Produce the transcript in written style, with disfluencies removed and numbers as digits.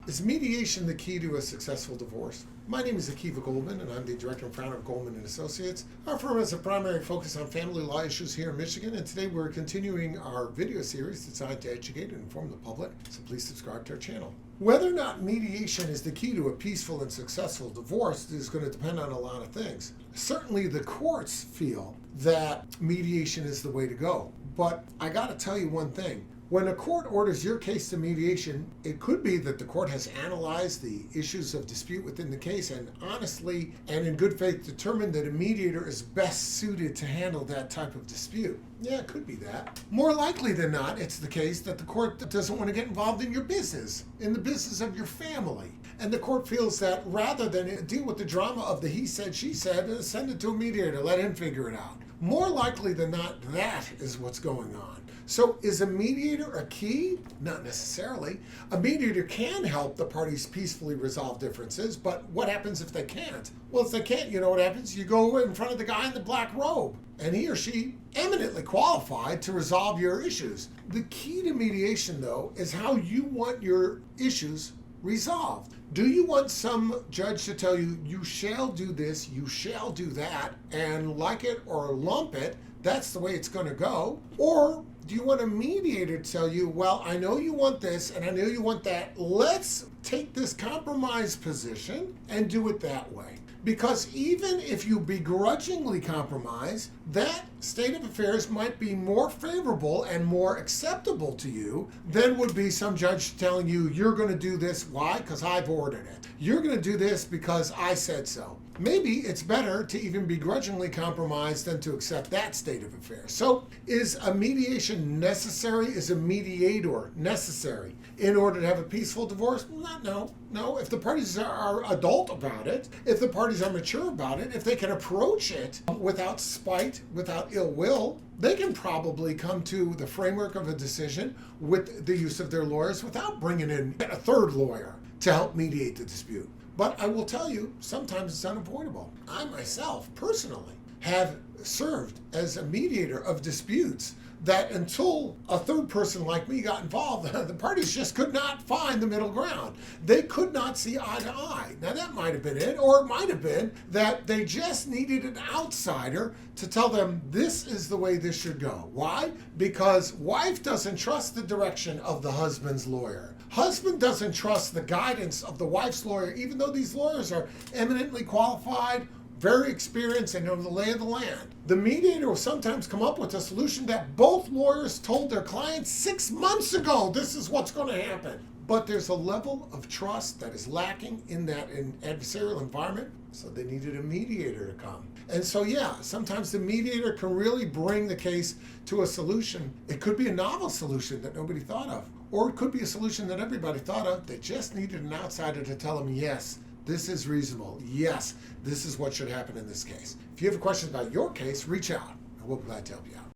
Is mediation the key to a successful divorce? My name is Akiva Goldman, and I'm the director and founder of Goldman and Associates. Our firm has a primary focus on family law issues here in Michigan, and today we're continuing our video series designed to educate and inform the public, so please subscribe to our channel. Whether or not mediation is the key to a peaceful and successful divorce is going to depend on a lot of things. Certainly the courts feel that mediation is the way to go, but I got to tell you one thing. When a court orders your case to mediation, it could be that the court has analyzed the issues of dispute within the case and honestly and in good faith determined that a mediator is best suited to handle that type of dispute. Yeah, it could be that. More likely than not, it's the case that the court doesn't want to get involved in your business, in the business of your family. And the court feels that rather than deal with the drama of the he said, she said, send it to a mediator, let him figure it out. More likely than not, that is what's going on. So is a mediator a key? Not necessarily. A mediator can help the parties peacefully resolve differences, but what happens if they can't? Well, if they can't, you know what happens? You go in front of the guy in the black robe, and he or she eminently qualified to resolve your issues. The key to mediation, though, is how you want your issues resolved. Do you want some judge to tell you, you shall do this, you shall do that, and like it or lump it, that's the way it's going to go? Or do you want a mediator to tell you, well, I know you want this and I know you want that. Let's take this compromise position and do it that way. Because even if you begrudgingly compromise, that state of affairs might be more favorable and more acceptable to you than would be some judge telling you, you're going to do this. Why? Because I've ordered it. You're going to do this because I said so. Maybe it's better to even begrudgingly compromise than to accept that state of affairs. So is a mediation necessary? Is a mediator necessary in order to have a peaceful divorce? No. If the parties are adult about it, if the parties are mature about it, if they can approach it without spite, without ill will, they can probably come to the framework of a decision with the use of their lawyers without bringing in a third lawyer to help mediate the dispute. But I will tell you, sometimes it's unavoidable. I myself, personally, have served as a mediator of disputes that until a third person like me got involved, the parties just could not find the middle ground. They could not see eye to eye. Now that might have been it, or it might have been that they just needed an outsider to tell them this is the way this should go. Why? Because wife doesn't trust the direction of the husband's lawyer. Husband doesn't trust the guidance of the wife's lawyer, even though these lawyers are eminently qualified, very experienced, and know the lay of the land. The mediator will sometimes come up with a solution that both lawyers told their clients 6 months ago, this is what's going to happen. But there's a level of trust that is lacking in that adversarial environment, so they needed a mediator to come. And so, yeah, sometimes the mediator can really bring the case to a solution. It could be a novel solution that nobody thought of, or it could be a solution that everybody thought of. They just needed an outsider to tell them, yes, this is reasonable. Yes, this is what should happen in this case. If you have questions about your case, reach out, and we'll be glad to help you out.